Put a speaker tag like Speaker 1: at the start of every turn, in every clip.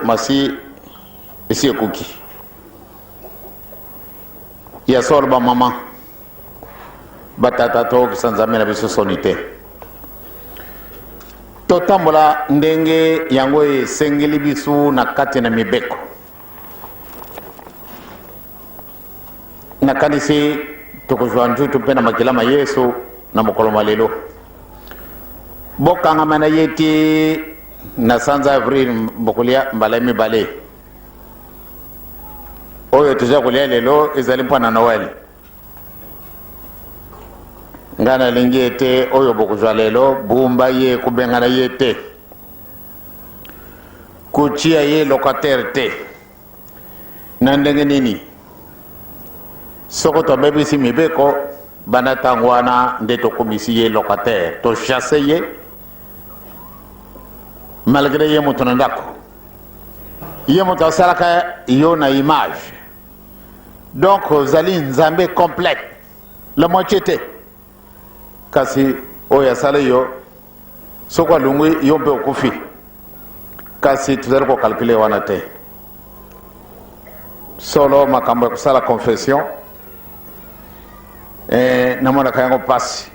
Speaker 1: masi isi kuki ya sorba mama batata to kisanzamela biso sonite to tambola ndenge yango esengeli biso na kati na mibeko na kanisi tokozwa njutu mpe na makilama yesu na mokolo malelo bokangama na yeti na sanza avril mbokolia mbala mibale oyo tuja kolia lelo ezali mpona noel ngana lingi ete oyo bokozwa lelo bumba ye kubengana ye te kuchia ye locataire te na ndenge nini soko tobebisi mibeko bana tangwana nde tokomisi ye locataire to chasse ye malgré ye moto na ndako ye moto asalaka yo na image donc ozali nzambe complète la moitié te kasi oyo asala yo soko alungwi yo mpe okufi kasi tozali kokalkule wana te solo makambo ya kosala confession namonaka yango pasi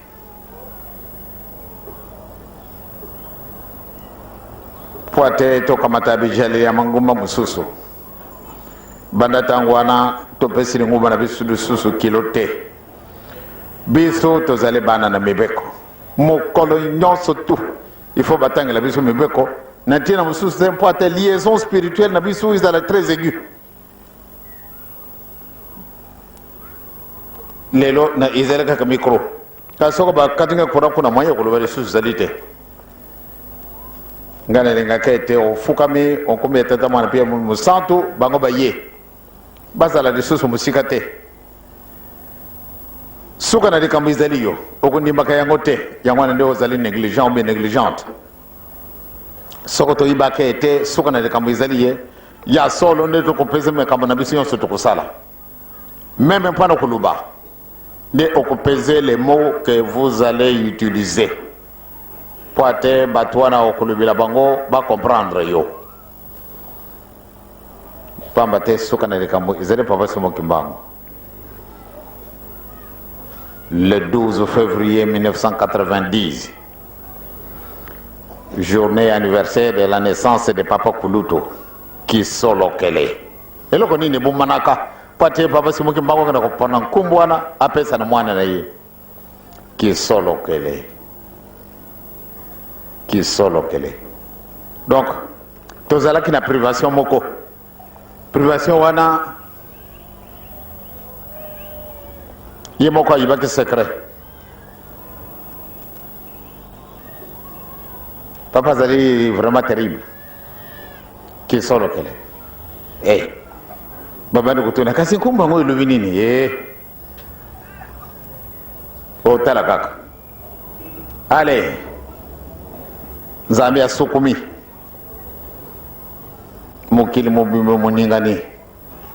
Speaker 1: po ate tokamata bijali ya mangumba mosusu banda ntango wana topesili ngumba na biso lisusu kilo te biso tozali bana na mibeko mokolo nyonso tu il faut batangela biso mibeko na ntina mosusu te mpo ate liaison spirituelle na biso ezala très aigu lelo na ezali kaka micro kasi soko bakatinga kura kuna mwanya koloba lisusu ezali te ngana elingaka ete ofukami okomi ya tata mwana mpe mosantu bango baye bazala lisusu mosika te suka na likambo ezali yo okondimbaka yango te yango wana nde ozali négligent obe négligente soko toyibaka ete suka na likambo ezali ye ya solo nde tokopesa makambo na biso nyonso tokosala meme mpona koluba nde okopese les mots que vous allez utiliser po ate bato wana okolobela bango bacomprendre yo pamba te suka na likambo ezali papa Simon Kimbangu. Le 12 février 1990, journée anniversaire de la naissance de Papa Kuluto, Kisolo Kele. Et là, on dit que manaka, pate Papa Simon Kimbangu kana kopana nkumbwana apesa na mwana na ye. Kisolo Kele. Kisolo Kele. Donc, tozalaki na privation moko. Privation wana ye moko ayibaki secret papa azali vraiment terrible Kisolo Kele babandi kutuna kasi nkumbango elobi nini otala kaka ale nzambe asukumi mokili mobimbe moningani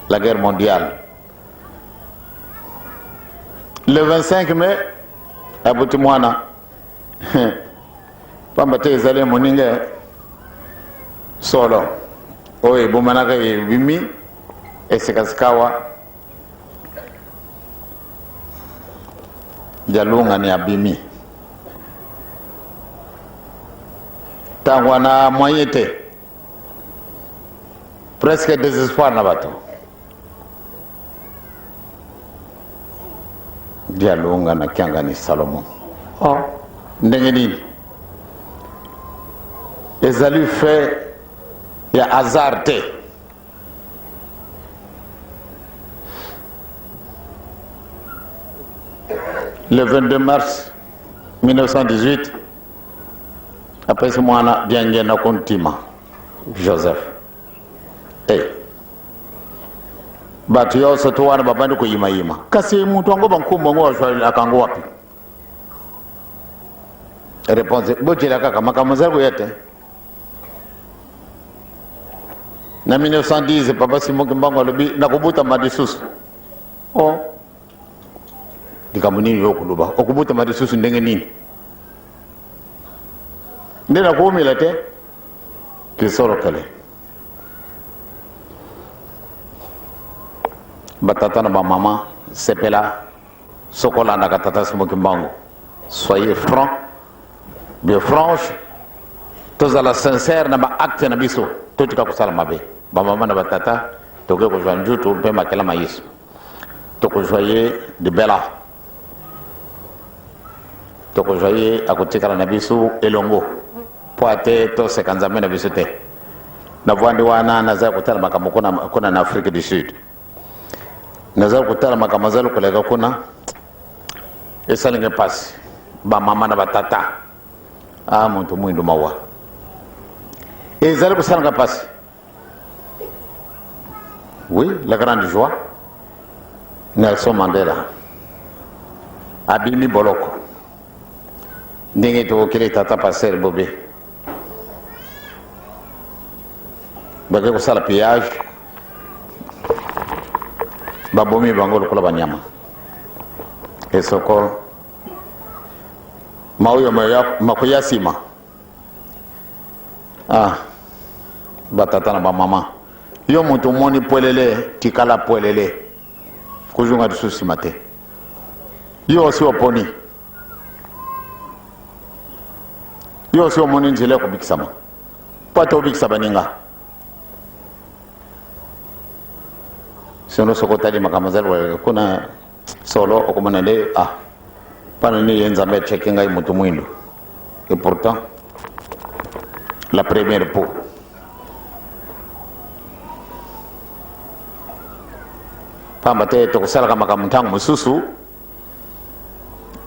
Speaker 1: la guerre mondiale. Le 25 mai, à Boutimouana, Pambate ezali moninga solo. Oye, bumanaka bimi, esekasikawa, jalunga ni abimi. Tangwana moyete, presque désespoir na bato. Dialunga na kianga ni Salomon. Ndenge nini ezali fait ya hasard te. Le 22 mars 1918 après ce mois bien na kontima Joseph batu yose to wana babandi kuyima kasi muntu wango bankumbo ngo akango wapi réponse bojela kaka makamazari ko yete na 1910 papa Simon Kimbangu alobi nakubuta madisusu dikamuni yokuluba okubuta madisusu ndenge nini ndena kuumila te Kisolo Kele batata na ba maman sepela sokola na katata smoki mbango. Soyez franc, bien franche, tous à la sincère na ba acte na biso to tika kusala mabe ba maman na batata to ke ko janju to pe makela maïs to ko joyer de bela to ko joyer akotika na biso elongo poate to sekanzame na biso te na vwandi wana naza kutala makambo kuna na Afrique du Sud naza kutala makambo zalo kolega kuna esalinge pasi ba mama na batata muntu mwindu mawa ezali kosalanga pasi. Oui, la grande joie. Nelson Mandela abimi boloko ndenge tokokele tata passer bobe bake kosala pillage babomi bango lokola banyama esoko mauyo makoya sima batata na bamama yo muntu moni pwelele tikala pwelele kujunga dususi mate yo si oponi yo si omoni njele kubikisama pata obikisaba ninga sino sokotali makamazali kuna solo okumana le pana ni yenza me checkinga mutu mwindu et pourtant la première peau pamba te tokosala kama kamutangu mususu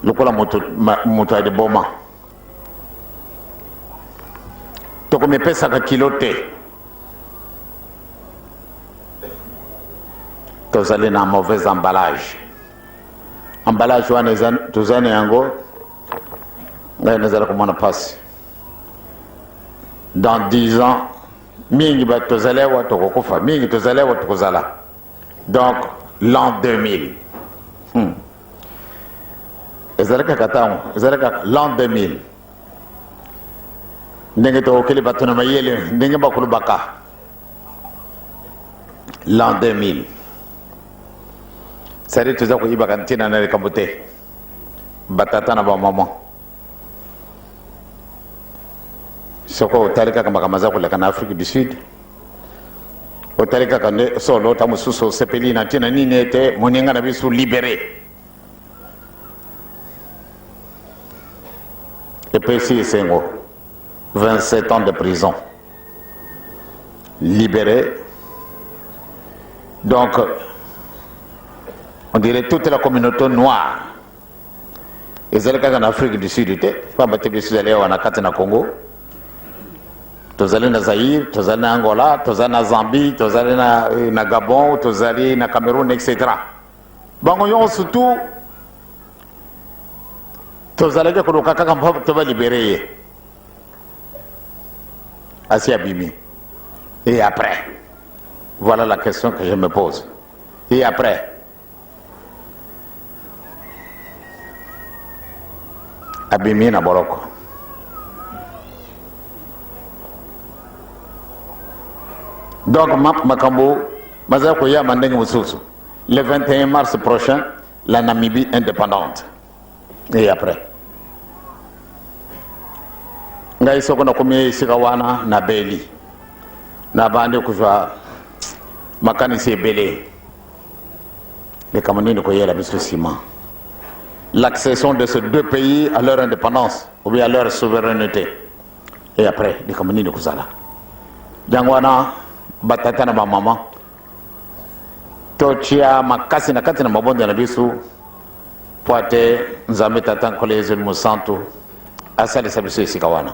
Speaker 1: lukola mutu ade boma tokomepesaka kilo te tozali na mauvais emballage wana tozani yango ngai nazala komona pasi dans 10 ans mingi ba tozalewa tokokufa mingi tozalewa tokozala donc l'an 2000 ezalaka katango ezalaka l'an 2000 ndenge tokokeli bato na mayele ndenge bakulu baka l'an 2000 sari toza koyibaka ntina na likambo te batata na bamama soko otali kaka makambo aza koleka na Afrique du Sud otali kaka nde solo ta mosusu osepeli na ntina nini ete moninga na biso libéré epesi esengo 27 ans de prison libéré. Donc on dirait toute la communauté noire ezalaka en Afrique du Sud te pamba te biso ezali wana kati na Congo tozali na Zaïre tozali na Angola tozali na Zambie tozali na Gabon tozali na Cameroun etc. bango nyonso tu tozalaki koluka kaka mpo toba libéré ye asi abimi. Et après, voilà la question que je me pose. Et après, abimi na boloko. Donc makambo mazako ya mandenge mususu. Le 21 mars prochain, la Namibie indépendante. Et après, ngai soko na kumie sikawana na beli na bande kujwa makani se belé les camerounais ko yela biso ciment l'accession de ces deux pays à leur indépendance ou bien à leur souveraineté. Et après les camerounais ko zala jangwana batata na mama tochia makasi na kati na mabonde na biso poate nzambe tatan ko les musantu asali sabiso sikawana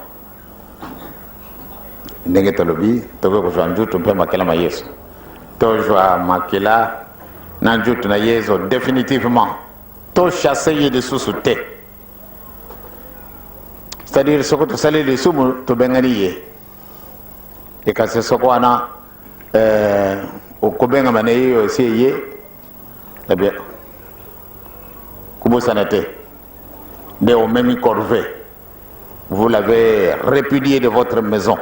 Speaker 1: ndenge tolobi toke kozwa njutu mpe makela ma Yesu tozwa makela na njutu na Yesu définitivement to chasser ye de susu te, c'est-à-dire soko tosali lisumu tobengani ye e kasi soko wana okobenga mane yo si ye eh bien kubosana te de au même corvée vous l'avez répudié de votre maison.